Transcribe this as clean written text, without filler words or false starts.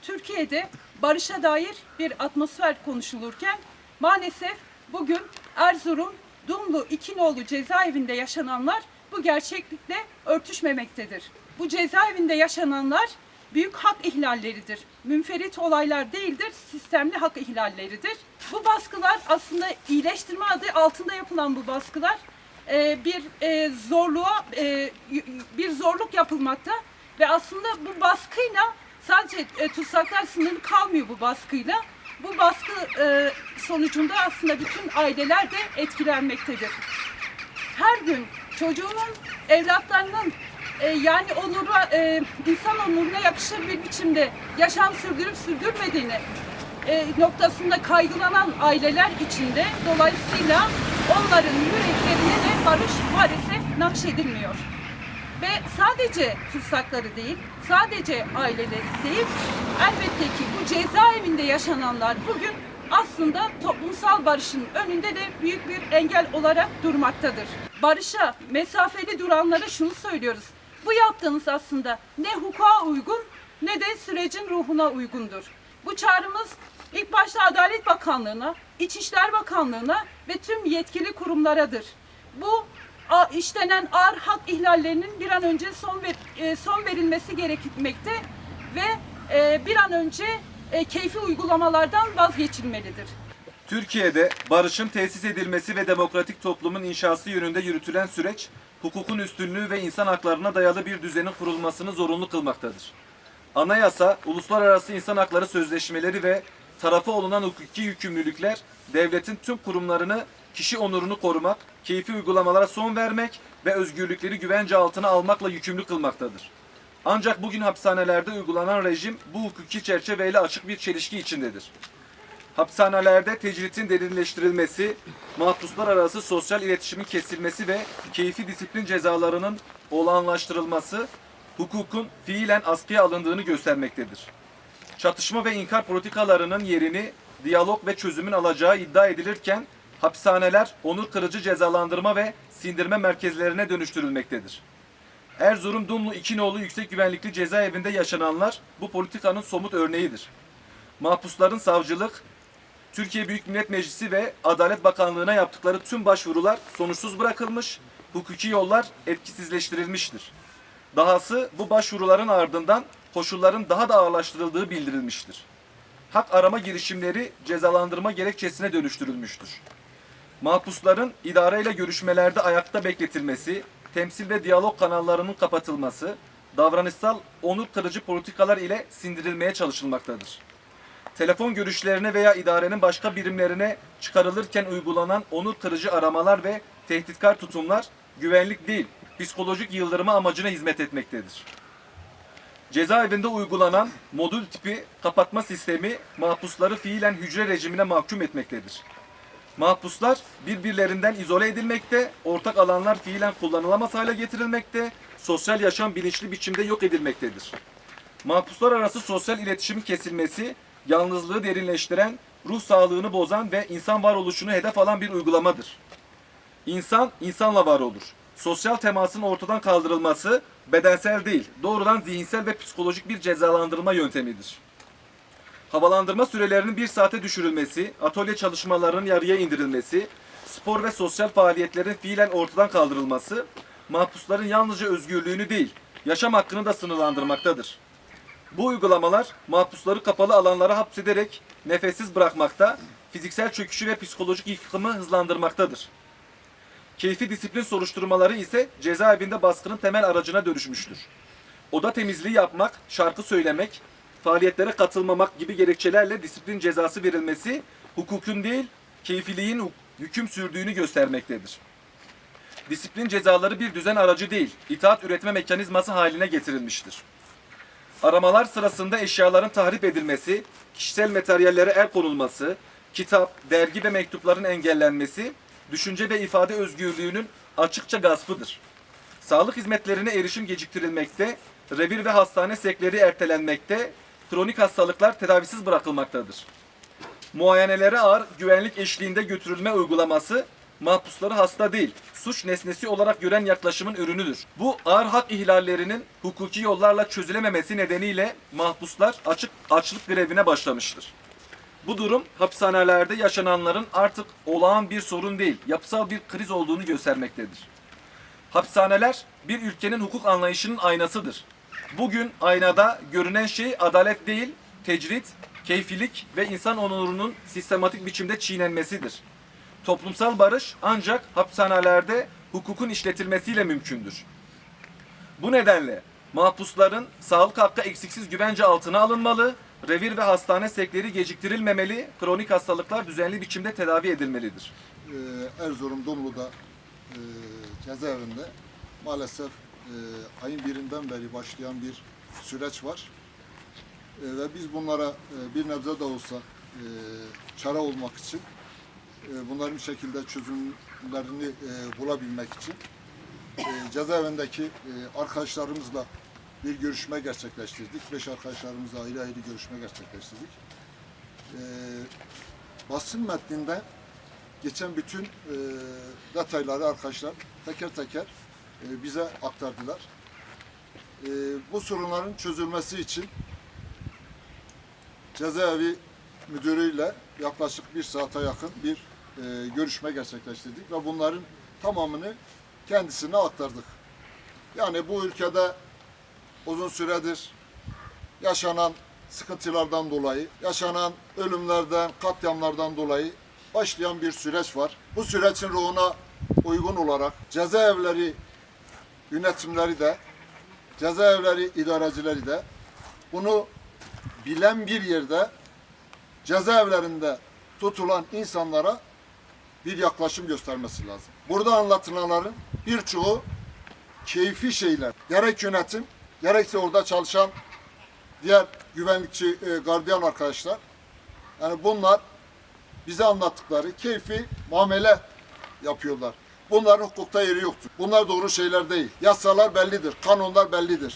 Türkiye'de barışa dair bir atmosfer konuşulurken maalesef bugün Erzurum Dumlu İkinoğlu cezaevinde yaşananlar bu gerçeklikle örtüşmemektedir. Bu cezaevinde yaşananlar büyük hak ihlalleridir. Münferit olaylar değildir, sistemli hak ihlalleridir. Bu baskılar aslında iyileştirme adı altında yapılan bu baskılar bir zorluk yapılmakta ve aslında bu baskıyla sadece tutsaklar sınırlı kalmıyor bu baskıyla. Bu baskı sonucunda aslında bütün aileler de etkilenmektedir. Her gün çocuğunun, evlatlarının yani insan onuruna yakışır bir biçimde yaşam sürdürüp sürdürmediğini noktasında kaygılanan aileler içinde dolayısıyla onların yüreklerine de barış maalesef nakşedilmiyor. Ve sadece tutsakları değil, sadece aileleri değil, elbette ki bu cezaevinde yaşananlar bugün aslında toplumsal barışın önünde de büyük bir engel olarak durmaktadır. Barışa mesafeli duranlara şunu söylüyoruz. Bu yaptığınız aslında ne hukuka uygun ne de sürecin ruhuna uygundur. Bu çağrımız ilk başta Adalet Bakanlığı'na, İçişler Bakanlığı'na ve tüm yetkili kurumlaradır. Bu işlenen ağır hak ihlallerinin bir an önce son verilmesi gerekmekte ve bir an önce keyfi uygulamalardan vazgeçilmelidir. Türkiye'de barışın tesis edilmesi ve demokratik toplumun inşası yönünde yürütülen süreç, hukukun üstünlüğü ve insan haklarına dayalı bir düzenin kurulmasını zorunlu kılmaktadır. Anayasa, uluslararası insan hakları sözleşmeleri ve tarafı olunan hukuki yükümlülükler, devletin tüm kurumlarını kişi onurunu korumak, keyfi uygulamalara son vermek ve özgürlükleri güvence altına almakla yükümlü kılmaktadır. Ancak bugün hapishanelerde uygulanan rejim bu hukuki çerçeveyle açık bir çelişki içindedir. Hapishanelerde tecritin derinleştirilmesi, mahpuslar arası sosyal iletişimin kesilmesi ve keyfi disiplin cezalarının olağanlaştırılması, hukukun fiilen askıya alındığını göstermektedir. Çatışma ve inkar politikalarının yerini diyalog ve çözümün alacağı iddia edilirken, hapishaneler onur kırıcı cezalandırma ve sindirme merkezlerine dönüştürülmektedir. Erzurum Dumlu İkinoğlu Yüksek Güvenlikli Cezaevinde yaşananlar bu politikanın somut örneğidir. Mahpusların savcılık, Türkiye Büyük Millet Meclisi ve Adalet Bakanlığı'na yaptıkları tüm başvurular sonuçsuz bırakılmış, hukuki yollar etkisizleştirilmiştir. Dahası bu başvuruların ardından koşulların daha da ağırlaştırıldığı bildirilmiştir. Hak arama girişimleri cezalandırma gerekçesine dönüştürülmüştür. Mahpusların idareyle görüşmelerde ayakta bekletilmesi, temsil ve diyalog kanallarının kapatılması, davranışsal onur kırıcı politikalar ile sindirilmeye çalışılmaktadır. Telefon görüşlerine veya idarenin başka birimlerine çıkarılırken uygulanan onur kırıcı aramalar ve tehditkar tutumlar güvenlik değil, psikolojik yıldırma amacına hizmet etmektedir. Cezaevinde uygulanan modül tipi kapatma sistemi mahpusları fiilen hücre rejimine mahkum etmektedir. Mahpuslar birbirlerinden izole edilmekte, ortak alanlar fiilen kullanılamaz hale getirilmekte, sosyal yaşam bilinçli biçimde yok edilmektedir. Mahpuslar arası sosyal iletişimin kesilmesi, yalnızlığı derinleştiren, ruh sağlığını bozan ve insan varoluşunu hedef alan bir uygulamadır. İnsan, insanla var olur. Sosyal temasın ortadan kaldırılması, bedensel değil, doğrudan zihinsel ve psikolojik bir cezalandırma yöntemidir. Havalandırma sürelerinin 1 saate düşürülmesi, atölye çalışmalarının yarıya indirilmesi, spor ve sosyal faaliyetlerin fiilen ortadan kaldırılması, mahpusların yalnızca özgürlüğünü değil, yaşam hakkını da sınırlandırmaktadır. Bu uygulamalar mahpusları kapalı alanlara hapsederek nefessiz bırakmakta, fiziksel çöküşü ve psikolojik yıkımı hızlandırmaktadır. Keyfi disiplin soruşturmaları ise cezaevinde baskının temel aracına dönüşmüştür. Oda temizliği yapmak, şarkı söylemek, faaliyetlere katılmamak gibi gerekçelerle disiplin cezası verilmesi, hukukun değil, keyfiliğin hüküm sürdüğünü göstermektedir. Disiplin cezaları bir düzen aracı değil, itaat üretme mekanizması haline getirilmiştir. Aramalar sırasında eşyaların tahrip edilmesi, kişisel materyallere el konulması, kitap, dergi ve mektupların engellenmesi, düşünce ve ifade özgürlüğünün açıkça gaspıdır. Sağlık hizmetlerine erişim geciktirilmekte, revir ve hastane sekleri ertelenmekte, kronik hastalıklar tedavisiz bırakılmaktadır. Muayenelere ağır güvenlik eşliğinde götürülme uygulaması, mahpusları hasta değil, suç nesnesi olarak gören yaklaşımın ürünüdür. Bu ağır hak ihlallerinin hukuki yollarla çözülememesi nedeniyle mahpuslar açlık grevine başlamıştır. Bu durum hapishanelerde yaşananların artık olağan bir sorun değil, yapısal bir kriz olduğunu göstermektedir. Hapishaneler bir ülkenin hukuk anlayışının aynasıdır. Bugün aynada görünen şey adalet değil, tecrit, keyfilik ve insan onurunun sistematik biçimde çiğnenmesidir. Toplumsal barış ancak hapishanelerde hukukun işletilmesiyle mümkündür. Bu nedenle mahpusların sağlık hakkı eksiksiz güvence altına alınmalı, revir ve hastane sevkleri geciktirilmemeli, kronik hastalıklar düzenli biçimde tedavi edilmelidir. Erzurum Dumlu'da cezaevinde maalesef ayın birinden beri başlayan bir süreç var. Ve biz bunlara bir nebze de olsa çare olmak için, bunların bir şekilde çözümlerini bulabilmek için cezaevindeki arkadaşlarımızla bir görüşme gerçekleştirdik. 5 arkadaşlarımızla ayrı ayrı görüşme gerçekleştirdik. Basın metninde geçen bütün detayları arkadaşlar teker teker bize aktardılar. Bu sorunların çözülmesi için cezaevi müdürüyle yaklaşık 1 saate yakın bir görüşme gerçekleştirdik ve bunların tamamını kendisine aktardık. Yani bu ülkede uzun süredir yaşanan sıkıntılardan dolayı, yaşanan ölümlerden, katliamlardan dolayı başlayan bir süreç var. Bu sürecin ruhuna uygun olarak cezaevleri yönetimleri de, cezaevleri idarecileri de bunu bilen bir yerde cezaevlerinde tutulan insanlara bir yaklaşım göstermesi lazım. Burada anlatılanların birçoğu keyfi şeyler. Gerek yönetim, gerekse orada çalışan diğer güvenlikçi, gardiyan arkadaşlar. Yani bunlar bize anlattıkları keyfi muamele yapıyorlar. Bunların hukukta yeri yoktur. Bunlar doğru şeyler değil. Yasalar bellidir, kanunlar bellidir.